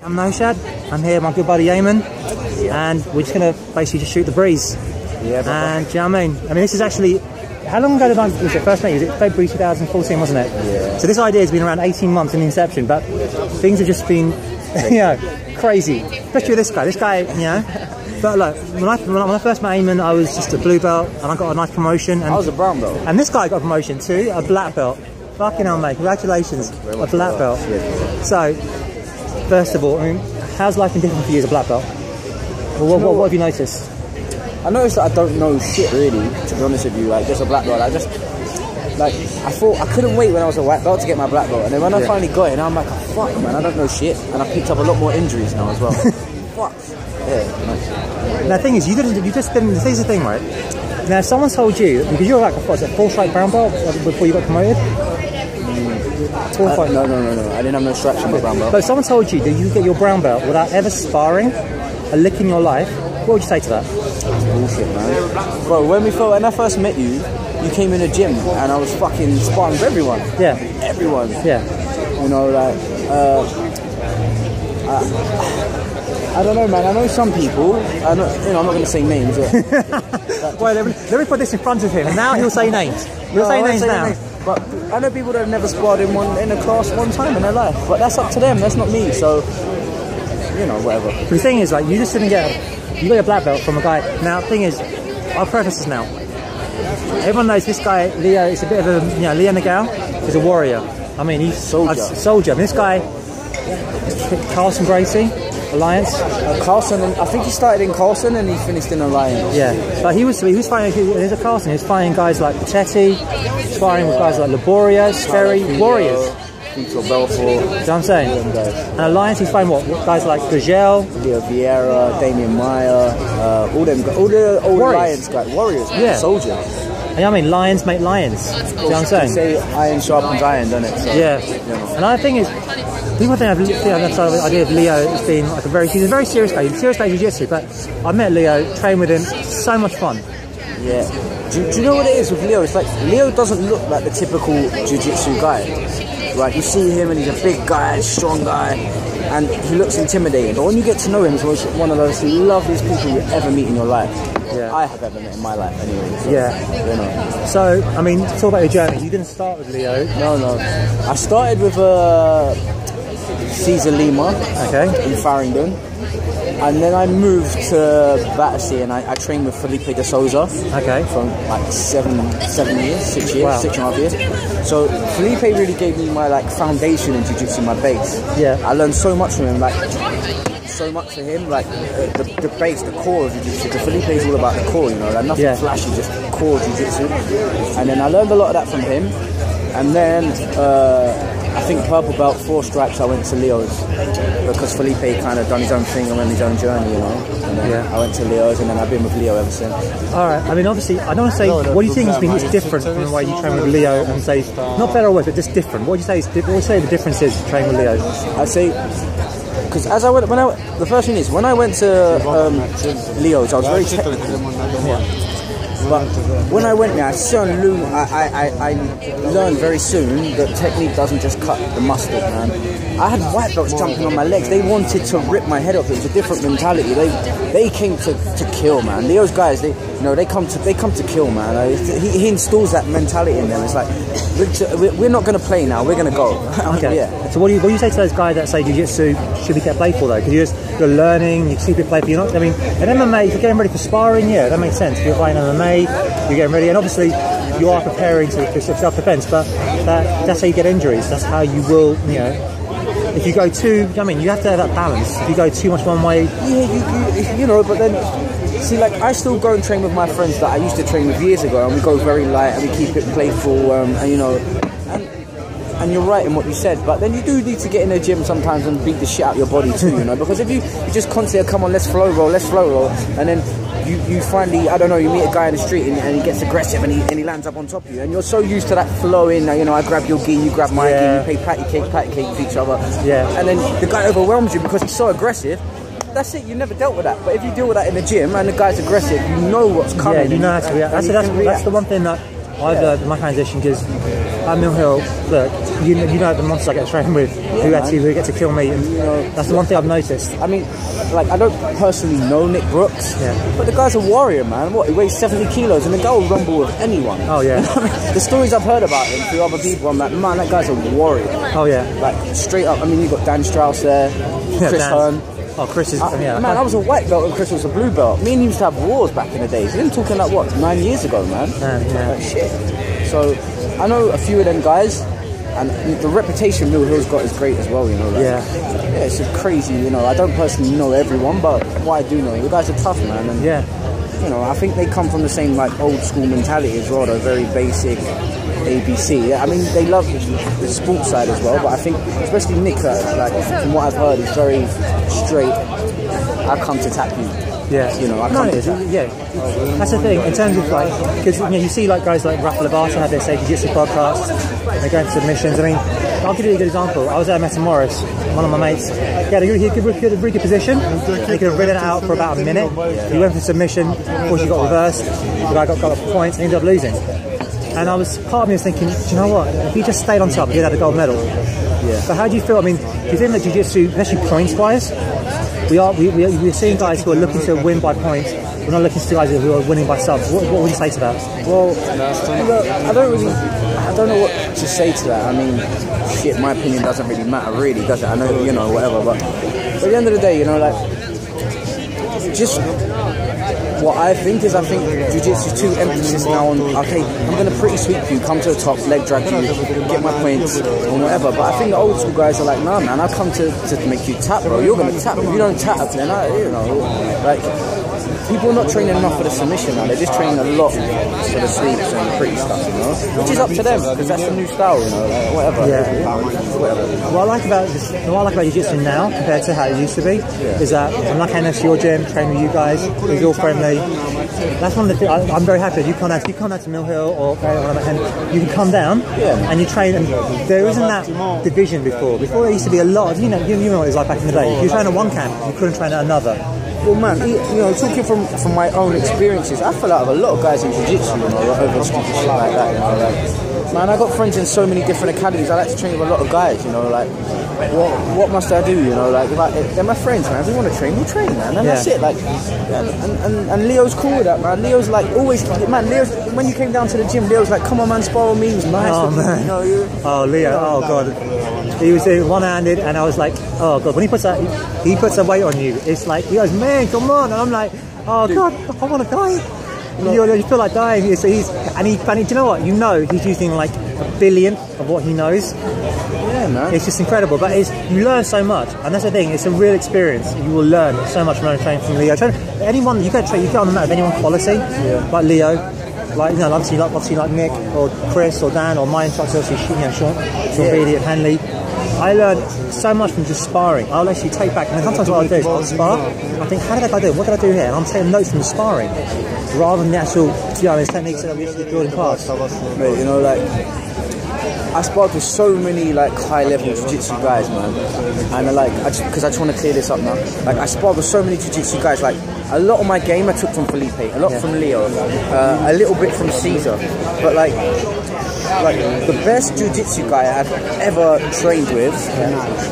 I'm Noshad. I'm here with my good buddy Ayman, and we're just gonna basically just shoot the breeze. Yeah. And do you know what I mean? this is actually, how long ago did was it first made? Was it February 2014, wasn't it? Yeah. So this idea has been around 18 months in the inception, but things have just been, crazy. Especially with this guy. This guy, But look, when I first met Ayman, I was just a blue belt, and I got a nice promotion. And I was a brown belt. And this guy got a promotion too, a black belt. Fucking hell, mate! Congratulations, a black belt. So. First of all, how's life been different for you as a black belt? Well, what have you noticed? I noticed that I don't know shit really, to be honest with you. Like, just a black belt. I thought I couldn't wait when I was a white belt to get my black belt, and then when I finally got it, and I'm like, oh, fuck, man, I don't know shit, and I picked up a lot more injuries now as well. Fuck. Yeah. Now, the thing is, you just didn't. Here's the thing, right? Now, if someone told you, because you're like a 4-stripe brown belt before you got promoted. No. I didn't have no stripes on my brown belt. But if someone told you that you get your brown belt without ever sparring, a lick in your life, what would you say to that? Bullshit, man. Bro, when I first met you, you came in a gym and I was fucking sparring with everyone. Yeah. Everyone. Yeah. You know, like, I don't know, man. I know some people. I'm not going to say names. Well, let me put this in front of him, and now he'll say names. He'll say names now. But I know people that have never sparred in a class one time in their life. But that's up to them. That's not me. So, whatever. But the thing is, like, you just didn't get you got your black belt from a guy. Now, the thing is, I'll preface this now. Everyone knows this guy, Leo, is a bit of a, Leo Nagel is a warrior. I mean, he's soldier. I mean, this guy, Carlson Gracie. Alliance? Carlson, I think he started in Carlson and he finished in Alliance. Yeah, but he was fighting, he's a Carlson, he was fighting guys like Pachetti, sparring with guys like Laboria, Sperry, warriors. Vitor Belfort. Do you know what I'm saying? And Alliance, he's fighting what? Guys like Gugel, Leo Vieira, Damien Meyer, all the old Alliance guys, warriors, yeah. Soldiers. And I mean, lions make lions. Do you know what I'm saying? They say iron sharpens iron, doesn't it? So, yeah. And the thing is, the one thing I've the idea of Leo has been like he's a very serious guy. He's a serious guy in Jiu Jitsu, but I met Leo, trained with him, so much fun. Yeah. Do you know what it is with Leo? It's like Leo doesn't look like the typical Jiu Jitsu guy. Right? You see him and he's a big guy, strong guy, and he looks intimidating. But when you get to know him, he's one of those loveliest people you ever meet in your life. Yeah. I have ever met in my life, anyway. So, yeah. So, I mean, talk about your journey. You didn't start with Leo. No. I started with Cesar Lima, in Farringdon, and then I moved to Battersea and I trained with Felipe de Souza, from like 6 years, wow. 6.5 years. So Felipe really gave me my foundation in Jiu-Jitsu, my base. Yeah, I learned so much from him, the base, the core of Jiu-Jitsu. Felipe is all about the core, nothing flashy, just core Jiu-Jitsu. And then I learned a lot of that from him, and then. I think purple belt, 4 stripes, I went to Leo's because Felipe kind of done his own thing and went his own journey, And then I went to Leo's and then I've been with Leo ever since. Alright, I mean, obviously, I don't want to say, what do you think is different from the way you train with Leo and say, not better or worse, but just different? What would you say the difference is to train with Leo? I'd say, because the first thing is, when I went to Leo's, I was very technical. But when I went there, I learned very soon that technique doesn't just cut the mustard, man. I had white belts jumping on my legs. They wanted to rip my head off. It was a different mentality. They came to kill, man. Leo's guys, they come to kill, man. He installs that mentality in them. It's like we're not going to play now. We're going to go. Okay. Yeah. So what do you say to those guys that say Jiu-Jitsu should be kept playful though? Because you're learning, you keep it playful. You're not. I mean, in MMA, if you're getting ready for sparring, that makes sense. If you're fighting MMA, you're getting ready, and obviously you are preparing for self-defense. But that's how you get injuries. That's how you will, If you go too, you have to have that balance. If you go too much one way, but then. See, I still go and train with my friends that I used to train with years ago, and we go very light and we keep it playful, and you're right in what you said, but then you do need to get in the gym sometimes and beat the shit out of your body too, because if you just constantly come on, let's flow roll, and then you finally, I don't know, you meet a guy in the street and he gets aggressive and he lands up on top of you, and you're so used to that flowing, I grab your gi, you grab my gi, we play patty cake for each other, and then the guy overwhelms you because he's so aggressive. That's it, you never dealt with that. But if you deal with that in the gym and the guy's aggressive, you know what's coming. Yeah, you know how to react. That's the one thing that I've learned my transition because at Mill Hill, look, you know the monsters I get trained with, who get to kill me, and that's the one thing I've noticed. I mean, like, I don't personally know Nick Brooks, but the guy's a warrior, man. What, he weighs 70 kilos, and the guy will rumble with anyone. Oh yeah. The stories I've heard about him through other people, I'm like, man, that guy's a warrior. Oh yeah. Like, straight up. I mean, you've got Dan Strauss there, Chris Hearn. Oh, Chris is... Man, I was a white belt and Chris was a blue belt. Me and him used to have wars back in the days. I'm talking like, what, 9 years ago, man? Like, shit. So, I know a few of them guys, and the reputation Mill Hill's got is great as well, you know. Like, yeah, it's a crazy, you know. I don't personally know everyone, but what I do know, the guys are tough, man. And, you know, I think they come from the same, like, old school mentality as well. They're very basic... ABC. Yeah, I mean, they love the sports side as well, but I think, especially Nick, like, from what I've heard, is very straight. I come to tap you. Yeah, you know, I come to tap. Yeah, that's the thing. In terms of like, because you see like guys like Rafa Lovato have their Jiu Jitsu podcasts. They go into submissions. I mean, I'll give you a good example. I was at Metamoris, one of my mates. Yeah, he had a really good position. He could have ridden it out for about a minute. He went for submission. Of course, he got reversed. The guy got points and ended up losing. And part of me was thinking, do you know what? If he just stayed on top, he'd had a gold medal. Yeah. But how do you feel? I mean, do you think that Jiu Jitsu, especially points-wise, we're seeing guys who are looking to win by points. We're not looking to guys who are winning by subs. What would you say to that? Well, I don't know what to say to that. I mean, shit, my opinion doesn't really matter, really, does it? I know, you know, whatever. But at the end of the day, you know, like, just. What I think Jiu-Jitsu too emphasis now on, okay, I'm going to pretty sweep you, come to the top, leg drag you, get my points, or whatever. But I think the old school guys are like, nah, man, I've come to make you tap, bro. You're going to tap. If you don't tap, then you know, like, people are not training enough for the submission now. They're just training a lot for the sweeps and pretty stuff, you know? Which is up to them, because that's the new style, you know, like, whatever. Yeah. Whatever. What I like about Jiu-Jitsu now compared to how it used to be is that I'm like heading to your gym, training with you guys, we're all friendly. That's one of the things I'm very happy. You come out to Mill Hill and you can come down and you train. And there isn't that division before. Before there used to be a lot of, you know what it was like back in the day. If you train at one camp, you couldn't train at another. Well, man, you know, talking from my own experiences, I fell out of a lot of guys in Jiu-Jitsu, you know, over stupid shit like that, you know, like, man, I got friends in so many different academies. I like to train with a lot of guys, you know, like, what must I do, you know, like, they're my friends, man. If we want to train, we'll train, man, and that's it, like, and Leo's cool with that, man. Leo's like, always, man, when you came down to the gym, Leo's like, come on, man, spar with me, it was nice. Oh, man. You know, oh, Leo, oh, God. He was doing one-handed, and I was like, oh, God, when he puts a weight on you, it's like, he goes, man, come on, and I'm like, oh, dude, God, I want to die. You feel like dying. Do you know what? You know he's using like a billionth of what he knows. Yeah, man. It's just incredible. But you learn so much, and that's the thing. It's a real experience. You will learn so much from training from Leo. Anyone you get on the mat with anyone quality, like Leo, like, you know, obviously like Nick or Chris or Dan or my instructor, obviously, you know, Sean Beatty and Hanley. I learned so much from just sparring. I'll actually take back, and sometimes what I'll do is I'll spar. I think, how did that guy do it? What did I do here? And I'm taking notes from the sparring, rather than the actual, you know, techniques that we used to build in class. Mate, you know, like, I sparred with so many like high-level jiu-jitsu guys, man, and like, because I just want to clear this up now. Like, I sparred with so many jiu-jitsu guys. Like, a lot of my game I took from Felipe, a lot from Leo, a little bit from Caesar, but like the best jiu-jitsu guy I've ever trained with,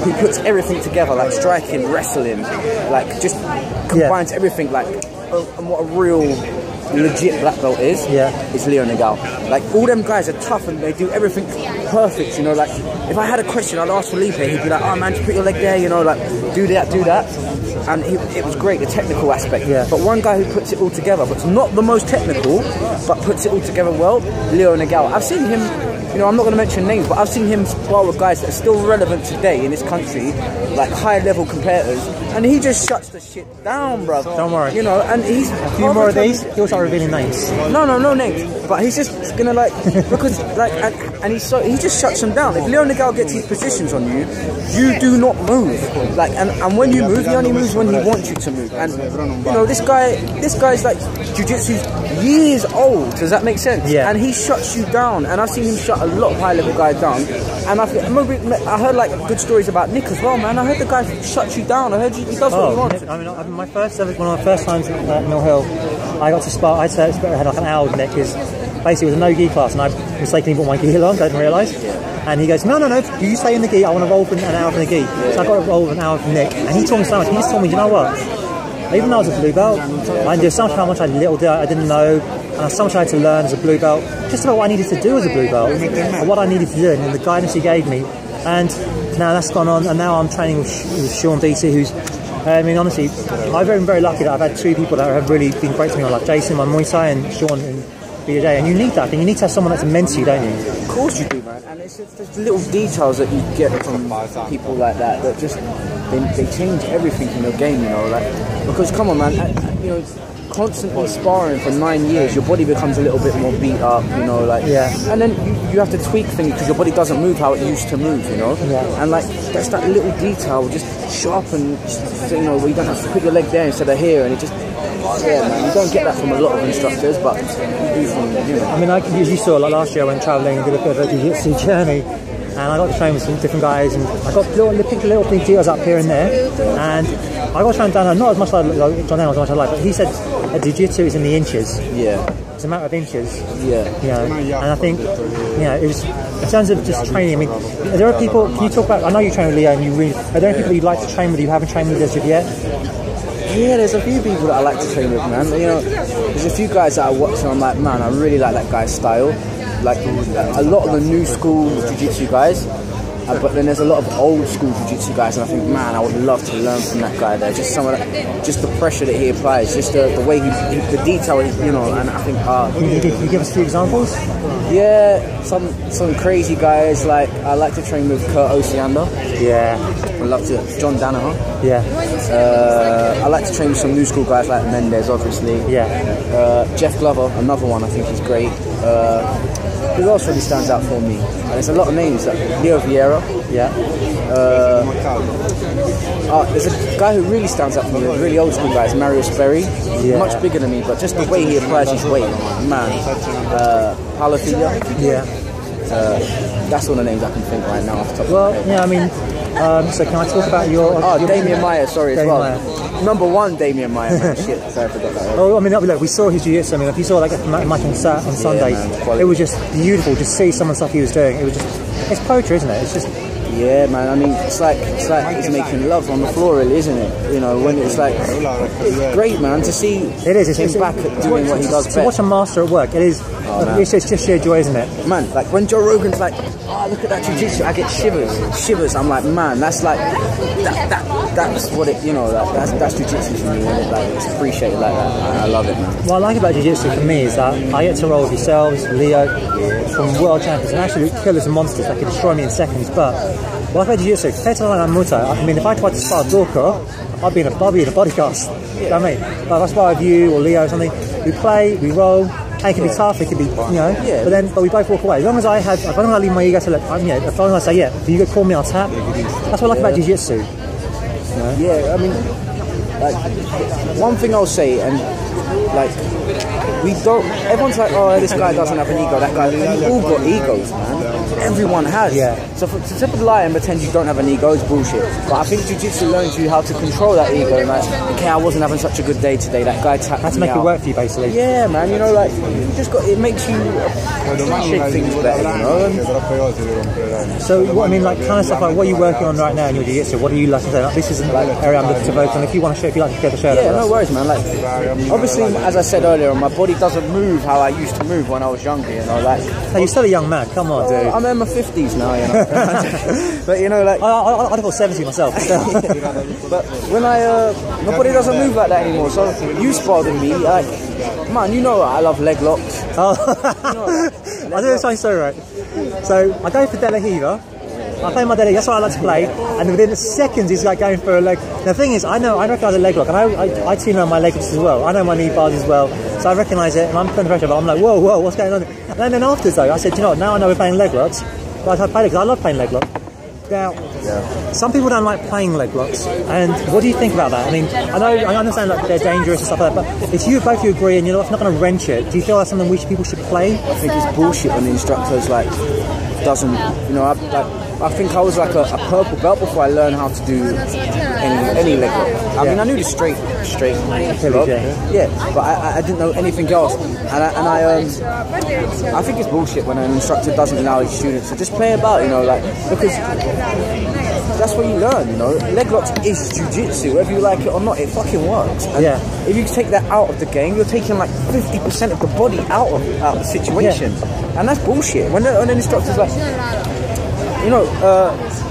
who puts everything together, like striking, wrestling, like just combines everything, like, and what a real legit black belt is Leo Nagal. Like, all them guys are tough and they do everything perfect, you know. Like, if I had a question, I'd ask Felipe, he'd be like, oh man, just put your leg there, you know, like, do that, and it was great, the technical aspect. But one guy who puts it all together, but's not the most technical, but puts it all together well, Leo Nagal. I've seen him, you know, I'm not going to mention names, but I've seen him spar with guys that are still relevant today in this country, like high-level competitors, and he just shuts the shit down, bro. Don't worry. You know, and he's... A few more of these, he'll start revealing names. No names. But he's just gonna, like, because, like, and he just shuts them down. If Leo Nagal gets his positions on you, you do not move. Like, and when you move, he only moves when he wants you to move. And, you know, this guy's like, jiu-jitsu's years old. Does that make sense? Yeah. And he shuts you down. And I've seen him shut a lot of high-level guys down. And I heard, like, good stories about Nick as well, man. I heard the guy shuts you down. I heard he does what he wants. I mean, one of my first times at Mill Hill, I got to spar. I had like an hour with Nick. basically it was a no-gi class, and I mistakenly brought my gi along, I didn't realise. And he goes, no, you stay in the gi, I want to roll for an hour from the gi. So I got to roll for an hour from Nick, and he told me so much. He just told me, you know what? Even though I was a blue belt, there's so much how much I didn't know, and so much I had to learn as a blue belt, just about what I needed to do as a blue belt, and what I needed to do, and the guidance he gave me. And now that's gone on, and now I'm training with Sean DC, who's, I mean, honestly, I've been very lucky that I've had two people that have really been great to me in my life, Jason, my Muay Thai, and Sean in BJJ. And you need that thing. You need to have someone that's a mentor, don't you? Of course you do, man. And it's just the little details that you get from people like that just they change everything in your game, you know. Like, because come on, man, you know, constantly sparring for 9 years, your body becomes a little bit more beat up, you know, like, and then you have to tweak things because your body doesn't move how it used to move, you know, and like that's that little detail just sharpen, you know, where you don't have to put your leg there instead of here, and it just, man, you don't get that from a lot of instructors, but you do from, you know. I mean, as you saw, like last year I went travelling and did a bit of a jiu-jitsu journey, and I got to train with some different guys, and I got picked little details up here and there, and I got to train down, not as much like John Allen as much as I like, but he said jiu-jitsu is in the inches. It's a matter of inches. You know, and I think, you know, it was, in terms of just training, I mean, there are people, can you talk about, I know you train with Leo, and are there any people you'd like to train with you haven't trained with as of yet? Yeah, there's a few people that I like to train with, man. You know, there's a few guys that I watch and I'm like, man, I really like that guy's style. Like, a lot of the new school jiu-jitsu guys, but then there's a lot of old school jiu-jitsu guys, and I think, man, I would love to learn from that guy there. Just some of that, just the pressure that he applies, just the way the detail, you know. And I think, can you give us a few examples? Yeah, some crazy guys. Like, I like to train with Kurt Osiander. I love to. John Danaher. I like to train with some new school guys like Mendes, obviously. Jeff Glover, another one. I think he's great. Who else really stands out for me? And there's a lot of names, like Leo Vieira. There's a guy who really stands out for me, a really old school guy, is Mario Sperry. Much bigger than me, but just the way he applies his weight, man. Palafilla. That's all the names I can think right now off the top of my head. Yeah, I mean, so can I talk about your Damien Meyer, sorry, as well. Number one, Damien Meyer, man. Shit, sorry, I forgot that. Oh, I mean, look, we saw his jiu-jitsu. I mean, if you saw like a match on Sunday, it was just beautiful to see some of the stuff he was doing. It was just, it's poetry, isn't it? It's just. Yeah, man. I mean, it's like he's making love on the floor, really, isn't it? You know, when it's like, it's great, man, to see him back at doing what he does best. To watch a master at work, it is. It's just sheer joy, isn't it? Man, like when Joe Rogan's like, look at that jiu-jitsu, I get shivers. I'm like, man, that's like, that's what it, you know, that's jiu-jitsu for me, and it's appreciated like that. I love it, man. What I like about jiu-jitsu for me is that I get to roll with yourselves, Leo, from world champions, and actually killers and monsters that can destroy me in seconds. But what I like about jiu-jitsu, compared to like Muay Thai, I mean, if I tried to spar Dorka, I'd be in a body cast. You know what I mean? Like if I spar with you or Leo or something, we play, we roll. And it can be tough, it can be, you know, but we both walk away. As long as I leave my ego to look, as long as I say, if you call me, I'll tap. That's what I like about jiu-jitsu. You know? Yeah, I mean, like, one thing I'll say, and like, everyone's like, oh, this guy doesn't have an ego, that guy, we all got egos, man. Everyone has. So to simply lie and pretend you don't have an ego is bullshit. But I think jiu-jitsu learns you how to control that ego. Like, okay, I wasn't having such a good day today. That guy tapped me out. That's to make it work for you, basically. Yeah, man. You know, like, it makes you appreciate things better, you know. So, I mean, like, kind of stuff like what are you working on right now in your jiu-jitsu? What do you like to say? Like, this isn't like area I'm looking to focus on. If you want to show, if you like to get the show. Yeah, no worries, man. Like, obviously, as I said earlier, my body doesn't move how I used to move when I was younger. You know, like. Hey, you're still a young man. Come on, dude. I'm in my 50s now, you know. But you know, like I'd call 70 myself. But when my body doesn't move like that anymore. So you sparred with me, like, man, you know I love leg locks. I do the same story, right? So I go for De La Hiva. I play my De La Hiva. That's what I like to play. And within seconds, he's like going for a leg. Now, the thing is, I recognise a leg lock, and I tune on my leg locks as well. I know my knee bars as well, so I recognise it. And I'm putting pressure, but I'm like, whoa, what's going on? And then afterwards, though, I said, you know what? Now I know we're playing leg locks. But I play it because I love playing leg locks. Now, some people don't like playing leg locks, and what do you think about that? I mean, I understand that they're dangerous and stuff like that, but if both you agree and you're not going to wrench it, do you feel that's something people should play? I think it's bullshit when the instructor's like doesn't, you know, I think I was like a purple belt before I learned how to do any leg lock. I mean, I knew the straight lock, but I didn't know anything else. And I think it's bullshit when an instructor doesn't allow his students to just play about, you know, like, because that's what you learn, you know. Leg locks is jiu-jitsu, whether you like it or not, it fucking works. And if you take that out of the game, you're taking like 50% of the body out of the situation. And that's bullshit. When an instructor's like, you know,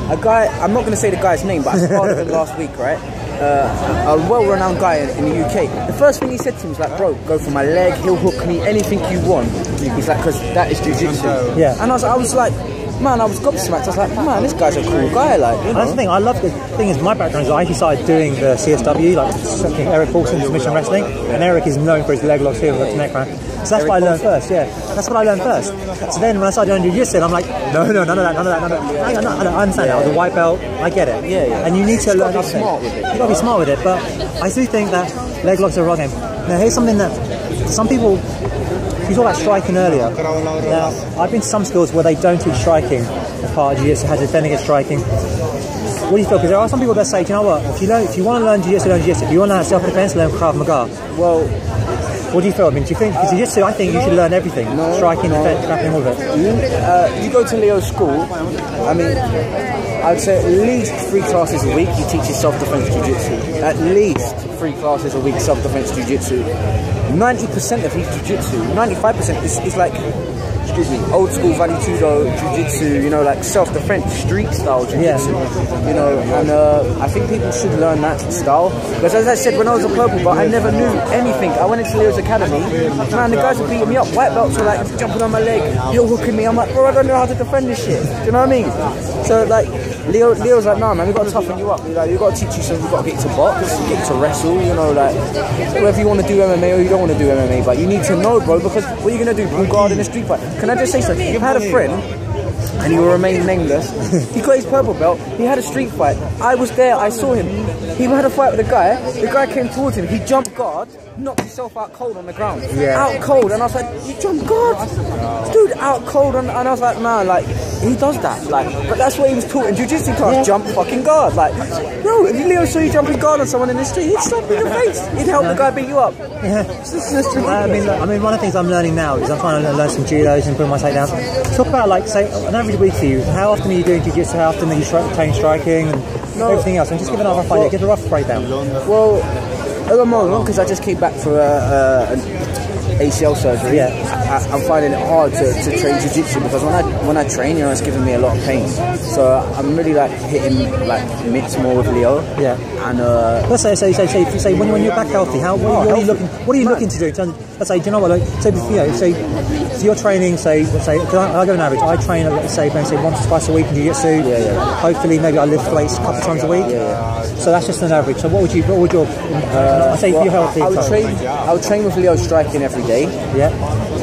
a guy, I'm not going to say the guy's name, but I sparred him last week, right? A well-renowned guy in the UK. The first thing he said to me was like, bro, go for my leg, he'll hook me, anything you want. He's like, because that is jiu-jitsu. And I was like, man, I was gobsmacked. I was like, man, this guy's a cool guy, like, you know. That's the thing, I love the thing is, my background is I actually started doing the CSW, like Eric Paulson's submission wrestling, and Eric is known for his leg locks here with the neck cramp. So that's what I learned first, that's what I learned first. So then when I started doing jiu-jitsu, I'm like, no, none of that. I understand that, I was a white belt, I get it. And you need to learn everything. You've got to be smart with it, but I do think that leg locks are a wrong game. Now here's something that some people, you talked about striking earlier. Now, I've been to some schools where they don't teach striking as part of jiu-jitsu, has defending against striking. What do you feel? Because there are some people that say, do you know what, if you want to learn jiu-jitsu, learn jiu-jitsu. If you want to learn self-defense, learn Krav Maga. Well, what do you feel? I mean, do you think, because jiu-jitsu, I think you should learn everything. Striking, defense, grappling, all of it. You go to Leo's school, I mean, I'd say at least 3 classes a week he teaches self-defense jiu-jitsu. At least 3 classes a week self-defense jiu-jitsu. 90% of his jiu-jitsu, 95% is like, excuse me, old school Vale Tudo jiu-jitsu, you know, like self-defense, street style jiu-jitsu, you know, and I think people should learn that style, because as I said, when I was a purple belt, I never knew anything. I went into Leo's academy, man, the guys were beating me up, white belts were like jumping on my leg, heel hooking me, I'm like, bro, I don't know how to defend this shit, do you know what I mean? So like, Leo's like, nah man, we've got to toughen you up, like, we've got to teach you something, we've got to get you to box, get you to wrestle, you know, like, whether you want to do MMA or you don't want to do MMA, but you need to know, bro, because what are you going to do, pull guard in a street fight? Can I just say something? You've had a friend, and he will remain nameless, he got his purple belt, he had a street fight, I was there, I saw him, he had a fight with a guy, the guy came towards him, he jumped guard, knocked himself out cold on the ground, out cold, and I was like, you jumped guard? Dude, out cold, and I was like, man, like, he does that, like, but that's what he was taught in jiu-jitsu class, jump fucking guard, like, bro, if Leo saw you jumping guard on someone in the street, he'd slap you in the face, he'd help the guy beat you up. I mean, one of the things I'm learning now is I'm trying to learn some judos and put my takedowns. Talk about, like, say, an average week for you, how often are you doing jiu-jitsu, how often are you training striking, and everything else, and just give a rough idea, give a rough breakdown. Well, at the moment, because I just came back for an ACL surgery, I'm finding it hard to train jiu-jitsu, because when I train, you know, it's giving me a lot of pain. So I'm really like hitting like mitts more with Leo. And let's say when you're back healthy, what are you looking to do? Let's say, do you know what? Like, say, you know, so you're training. Say, I go on average. I train, let's say once or twice a week in jiu-jitsu. Hopefully, maybe I lift weights a couple of times a week. So that's just an average. So what would your? I say if you're healthy. I would train with Leo striking every day.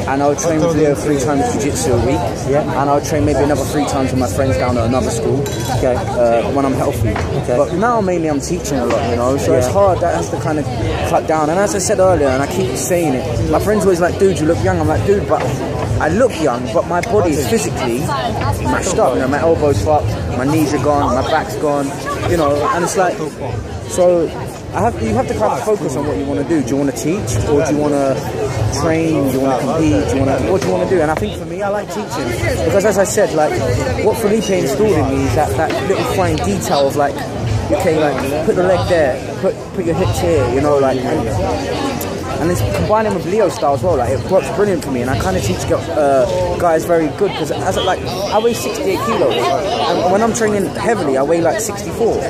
And I would train with Leo 3 times jiu-jitsu a week. And I would train maybe another 3 times with my friends down at another school. When I'm healthy. But now mainly I'm teaching a lot, you know. So it's hard. That has to kind of cut down. And as I said earlier, and I keep saying it, my friends always like, dude, you look young. I'm like, dude, but I look young, but my body is physically mashed up. You know, my elbows fucked, my knees are gone, my back's gone. You know, and it's like, so you have to kind of focus on what you want to do. Do you want to teach, or do you want to train? Do you want to compete? What do you want to do? And I think for me, I like teaching, because as I said, like, what Felipe installed in me is that little fine detail of like, okay, like, put the leg there, put your hips here, you know, like, and it's combining with Leo style as well. Like, it works brilliant for me, and I kind of teach guys very good, because as I weigh 68 kilos, and when I'm training heavily, I weigh like 64.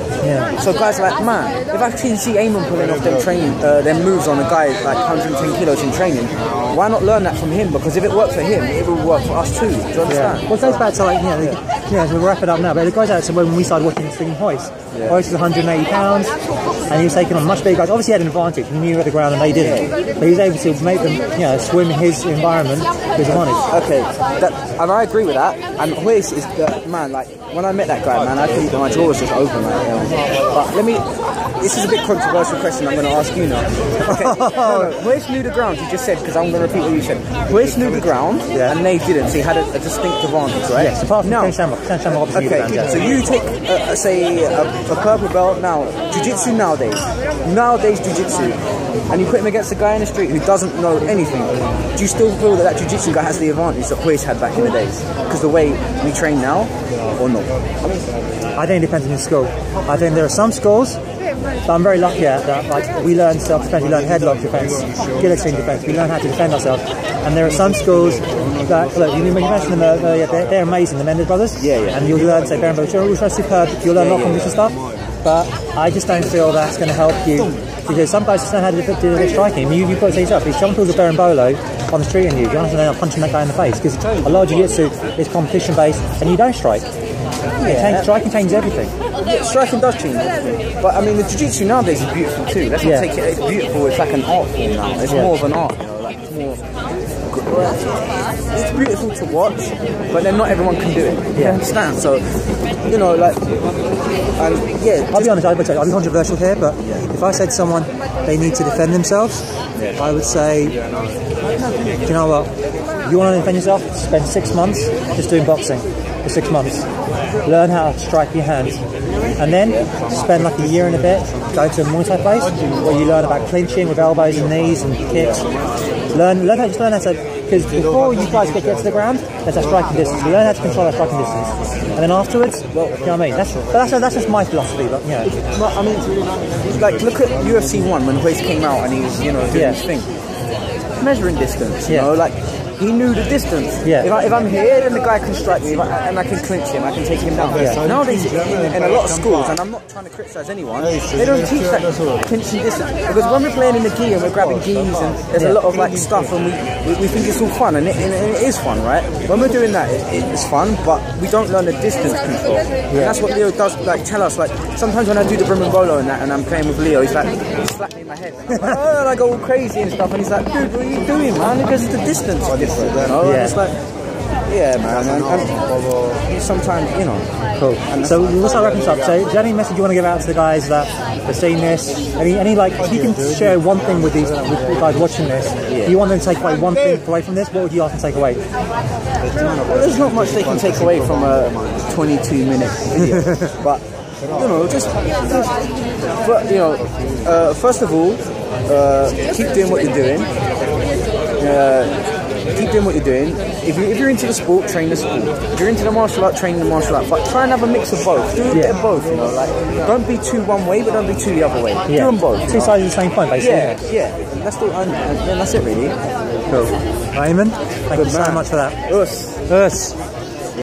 So guys are like, man, if I can see Ayman pulling off them moves on a guy like 110 kilos in training, why not learn that from him? Because if it works for him, it will work for us too. Do you understand? Well, it goes back to, like, we'll wrap it up now, but it goes out to when we started watching Sting Hoist. Hoist was 180 pounds, and he was taking on much bigger guys. Obviously, he had an advantage. He knew at the ground, and they didn't. But he was able to make them, you know, swim in his environment with his advantage. Okay, and I agree with that. And Hoist is the man. Like, when I met that guy, man, I think my jaw was just open, but let me. This is a bit controversial question. I'm going to ask you now. Okay, no, Hoist knew the ground. You just said, because I'm going to repeat what you said. Hoist knew the ground, and they didn't. So he had a distinct advantage, right? Yes. Apart from Ken Shamrock. Ken Shamrock obviously knew the ground. So you take, say, a purple belt now. Jiu-Jitsu nowadays Jiu-Jitsu, and you put him against a guy in the street who doesn't know anything. Do you still feel that Jiu-Jitsu guy has the advantage that Hoist had back in the days? Because the way we train now, or not? I think it depends on your school. I think there are some schools that I'm very lucky at that, like, we learn self-defense, we learn headlock defense, guillotine defense, we learn how to defend ourselves. And there are some schools that, look, when you mention them earlier, they're amazing, the Mendes brothers. And you'll learn, say, Baron Bowler, which are superb, you'll learn a lot from this stuff. But I just don't feel that's going to help you, because some guys just know how to do the striking. You've got to say yourself, if someone pulls a Baron Bolo on the street on you, you're not going to punching that guy in the face, because a lot of Jiu-Jitsu is competition based and you don't strike. Striking changes everything. Yeah, striking does change everything. But I mean, the Jiu-Jitsu nowadays is beautiful too. Let's not take it, it's beautiful, it's like an art form now. It's more of an art, you know, like it's more. It's beautiful to watch, but then not everyone can do it. You understand? So, you know, like, I'll be honest, I'll be controversial here, but if I said to someone they need to defend themselves, I would say, do you know what? You want to defend yourself? Spend 6 months just doing boxing for 6 months. Learn how to strike your hands, and then spend like a year and a bit going to a Muay Thai place where you learn about clinching with elbows and knees and kicks. Learn how to, because before you guys get to the ground, there's that striking distance. You learn how to control that striking distance, and then afterwards, well, you know what I mean. That's just my philosophy, but you know. Well, I mean, like look at UFC 1 when Hoist came out and he was, you know, doing his thing, measuring distance. You know, like. He knew the distance. If I'm here, then the guy can strike me, and I can clinch him, I can take him down. Nowadays, in a lot of schools, and I'm not trying to criticise anyone, they don't teach that clinching distance. Because when we're playing in the gi and we're grabbing gis, and there's a lot of like stuff, and we think it's all fun, and it is fun, right? When we're doing that, it's fun, but we don't learn the distance control. And that's what Leo does, like tell us. Like sometimes when I do the Brim and Bolo and that, and I'm playing with Leo, he's like, he slapped me in my head. And I'm like, oh, and I go all crazy and stuff, and he's like, dude, what are you doing, man? Because the distance. You know, and it's like, man, and sometimes, you know. Cool. So we'll start wrapping this up. So, is there any message you want to give out to the guys that are seeing this? Any like, if you can share one thing with these guys watching this, you want them to take away one thing away from this, what would you ask them to take away? Well, there's not much they can take away from a 22-minute video, but you know, but you know, first of all, keep doing what you're doing. Keep doing what you're doing. If you're into the sport, train the sport. If you're into the martial art, train the martial art. But try and have a mix of both. Do a bit of both, you know. Like, don't be too one way, but don't be too the other way. Do them both. Two sides of the same point, basically. And that's it, really. Cool. Ayman, thank you so much for that. Us.